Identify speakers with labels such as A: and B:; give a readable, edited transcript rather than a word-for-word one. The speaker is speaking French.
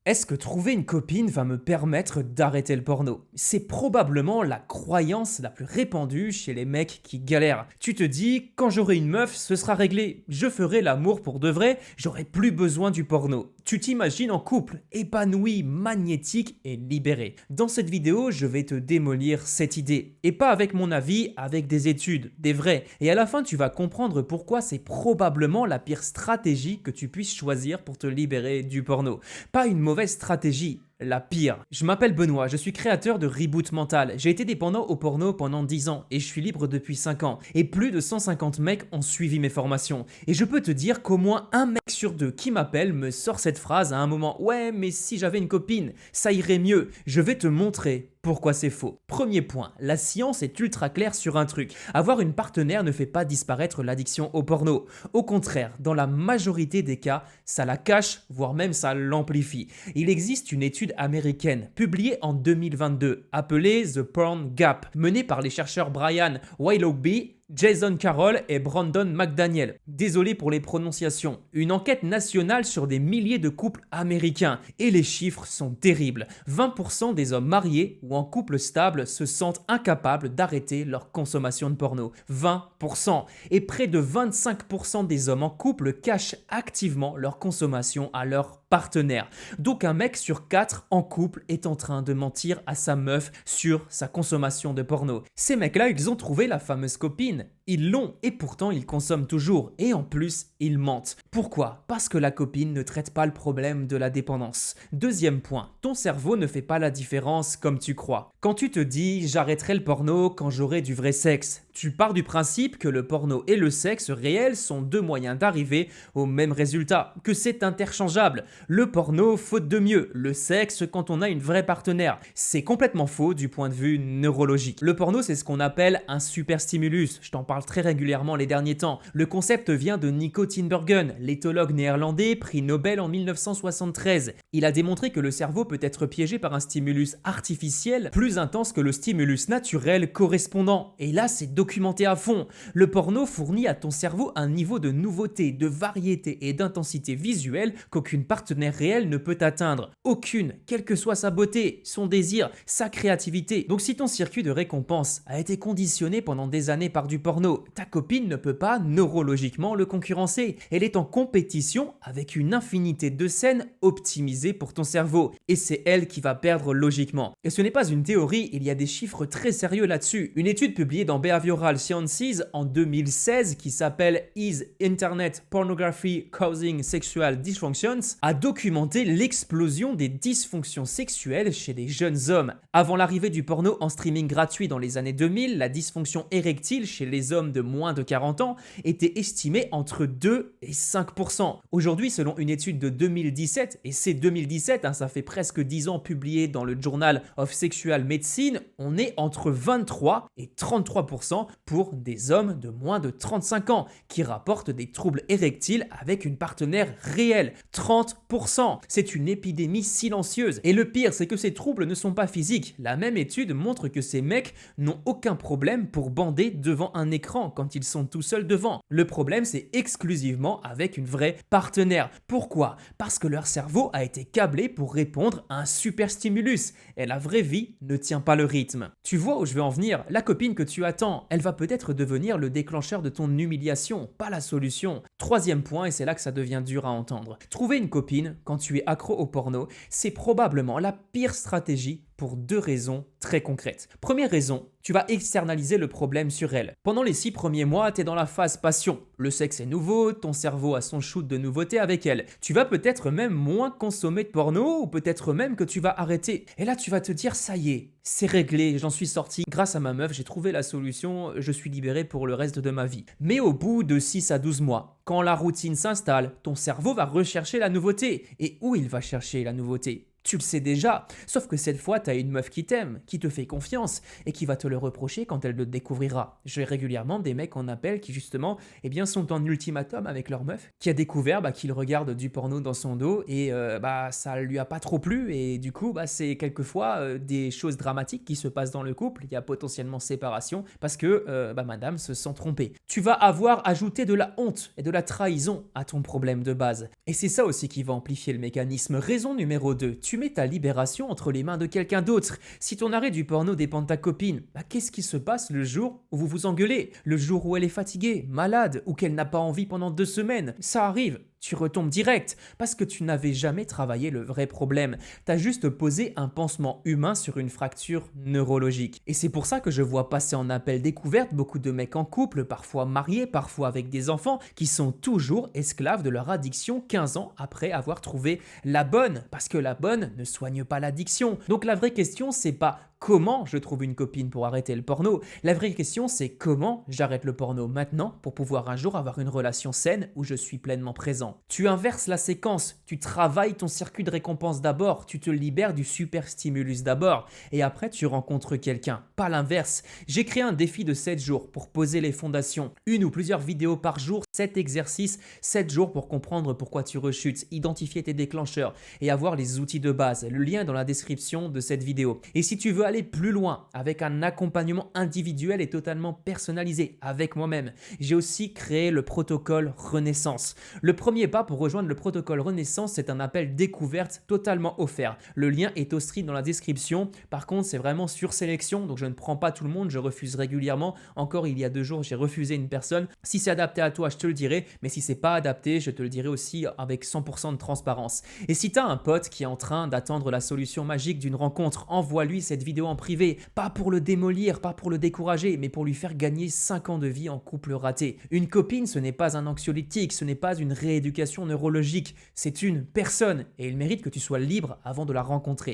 A: Est-ce que trouver une copine va me permettre d'arrêter le porno? C'est probablement la croyance la plus répandue chez les mecs qui galèrent. Tu te dis, quand j'aurai une meuf, ce sera réglé. Je ferai l'amour pour de vrai, j'aurai plus besoin du porno. Tu t'imagines en couple, épanoui, magnétique et libéré. Dans cette vidéo, je vais te démolir cette idée. Et pas avec mon avis, avec des études, des vrais. Et à la fin, tu vas comprendre pourquoi c'est probablement la pire stratégie que tu puisses choisir pour te libérer du porno. Pas une mauvaise stratégie, la pire. Je m'appelle Benoît, je suis créateur de Reboot Mental. J'ai été dépendant au porno pendant 10 ans et je suis libre depuis 5 ans. Et plus de 150 mecs ont suivi mes formations. Et je peux te dire qu'au moins un mec sur deux qui m'appelle me sort cette phrase à un moment. Ouais, mais si j'avais une copine, ça irait mieux. Je vais te montrer pourquoi c'est faux. Premier point, la science est ultra claire sur un truc. Avoir une partenaire ne fait pas disparaître l'addiction au porno. Au contraire, dans la majorité des cas, ça la cache, voire même ça l'amplifie. Il existe une étude américaine publiée en 2022 appelée The Porn Gap, menée par les chercheurs Brian Willoughby, Jason Carroll et Brandon McDaniel. Désolé pour les prononciations. Une enquête nationale sur des milliers de couples américains. Et les chiffres sont terribles. 20% des hommes mariés ou en couple stable se sentent incapables d'arrêter leur consommation de porno. 20%. Et près de 25% des hommes en couple cachent activement leur consommation à leur partenaire. Donc un mec sur 4 en couple est en train de mentir à sa meuf sur sa consommation de porno. Ces mecs-là, ils ont trouvé la fameuse copine. Ils l'ont et pourtant ils consomment toujours et en plus ils mentent. Pourquoi? Parce que la copine ne traite pas le problème de la dépendance. Deuxième point, ton cerveau ne fait pas la différence comme tu crois. Quand tu te dis j'arrêterai le porno quand j'aurai du vrai sexe, tu pars du principe que le porno et le sexe réel sont deux moyens d'arriver au même résultat, que c'est interchangeable. Le porno faute de mieux, le sexe quand on a une vraie partenaire. C'est complètement faux du point de vue neurologique. Le porno c'est ce qu'on appelle un superstimulus, je t'en parle très régulièrement les derniers temps. Le concept vient de Nico Tinbergen, l'éthologue néerlandais, prix Nobel en 1973. Il a démontré que le cerveau peut être piégé par un stimulus artificiel plus intense que le stimulus naturel correspondant. Et là c'est documenté à fond. Le porno fournit à ton cerveau un niveau de nouveauté, de variété et d'intensité visuelle qu'aucune partenaire réelle ne peut atteindre. Aucune, quelle que soit sa beauté, son désir, sa créativité. Donc si ton circuit de récompense a été conditionné pendant des années par du porno, ta copine ne peut pas neurologiquement le concurrencer. Elle est en compétition avec une infinité de scènes optimisées pour ton cerveau. Et c'est elle qui va perdre logiquement. Et ce n'est pas une théorie, il y a des chiffres très sérieux là-dessus. Une étude publiée dans Behavioral Sciences en 2016 qui s'appelle Is Internet Pornography Causing Sexual Dysfunctions a documenté l'explosion des dysfonctions sexuelles chez les jeunes hommes. Avant l'arrivée du porno en streaming gratuit dans les années 2000, la dysfonction érectile chez les hommes de moins de 40 ans était estimée entre 2 et 5%. Aujourd'hui, selon une étude de 2017, et c'est 2017, ça fait presque 10 ans publiée dans le Journal of Sexual Medicine, on est entre 23 et 33% pour des hommes de moins de 35 ans qui rapportent des troubles érectiles avec une partenaire réelle. 30%. C'est une épidémie silencieuse. Et le pire, c'est que ces troubles ne sont pas physiques. La même étude montre que ces mecs n'ont aucun problème pour bander devant un écran quand ils sont tout seuls devant. Le problème, c'est exclusivement avec une vraie partenaire. Pourquoi? Parce que leur cerveau a été câblé pour répondre à un super stimulus. Et la vraie vie ne tient pas le rythme. Tu vois où je veux en venir? La copine que tu attends, elle va peut-être devenir le déclencheur de ton humiliation, pas la solution. Troisième point, et c'est là que ça devient dur à entendre. Trouver une copine quand tu es accro au porno, c'est probablement la pire stratégie pour deux raisons très concrètes. Première raison, tu vas externaliser le problème sur elle. Pendant les 6 premiers mois, tu es dans la phase passion. Le sexe est nouveau, ton cerveau a son shoot de nouveauté avec elle. Tu vas peut-être même moins consommer de porno ou peut-être même que tu vas arrêter. Et là, tu vas te dire, ça y est, c'est réglé, j'en suis sorti. Grâce à ma meuf, j'ai trouvé la solution, je suis libéré pour le reste de ma vie. Mais au bout de 6 à 12 mois, quand la routine s'installe, ton cerveau va rechercher la nouveauté. Et où il va chercher la nouveauté? tu le sais déjà. Sauf que cette fois, t'as une meuf qui t'aime, qui te fait confiance et qui va te le reprocher quand elle le découvrira. J'ai régulièrement des mecs en appel qui justement sont en ultimatum avec leur meuf, qui a découvert qu'il regarde du porno dans son dos et ça lui a pas trop plu et du coup c'est quelquefois des choses dramatiques qui se passent dans le couple. Il y a potentiellement séparation parce que madame se sent trompée. Tu vas avoir ajouté de la honte et de la trahison à ton problème de base. Et c'est ça aussi qui va amplifier le mécanisme. Raison numéro 2, tu mets ta libération entre les mains de quelqu'un d'autre. Si ton arrêt du porno dépend de ta copine, qu'est-ce qui se passe le jour où vous vous engueulez? Le jour où elle est fatiguée, malade ou qu'elle n'a pas envie pendant 2 semaines? Ça arrive. Tu retombes direct parce que tu n'avais jamais travaillé le vrai problème. T'as juste posé un pansement humain sur une fracture neurologique. Et c'est pour ça que je vois passer en appel découverte beaucoup de mecs en couple, parfois mariés, parfois avec des enfants, qui sont toujours esclaves de leur addiction 15 ans après avoir trouvé la bonne. Parce que la bonne ne soigne pas l'addiction. Donc la vraie question, c'est pas comment je trouve une copine pour arrêter le porno. La vraie question, c'est comment j'arrête le porno maintenant pour pouvoir un jour avoir une relation saine où je suis pleinement présent. Tu inverses la séquence, tu travailles ton circuit de récompense d'abord, tu te libères du super stimulus d'abord et après tu rencontres quelqu'un. Pas l'inverse. J'ai créé un défi de 7 jours pour poser les fondations. Une ou plusieurs vidéos par jour, 7 exercices, 7 jours pour comprendre pourquoi tu rechutes, identifier tes déclencheurs et avoir les outils de base. Le lien est dans la description de cette vidéo. Et si tu veux aller plus loin avec un accompagnement individuel et totalement personnalisé avec moi-même, j'ai aussi créé le protocole Renaissance. Le premier pas pour rejoindre le protocole Renaissance, c'est un appel découverte totalement offert. Le lien est aussi dans la description. Par contre, c'est vraiment sur sélection, donc je ne prends pas tout le monde, je refuse régulièrement. Encore il y a 2 jours, j'ai refusé une personne. Si c'est adapté à toi, je te le dirai, mais si c'est pas adapté, je te le dirai aussi avec 100% de transparence. Et si tu as un pote qui est en train d'attendre la solution magique d'une rencontre, envoie-lui cette vidéo en privé, pas pour le démolir, pas pour le décourager, mais pour lui faire gagner 5 ans de vie en couple raté. Une copine, ce n'est pas un anxiolytique, ce n'est pas une rééducation neurologique, c'est une personne et il mérite que tu sois libre avant de la rencontrer.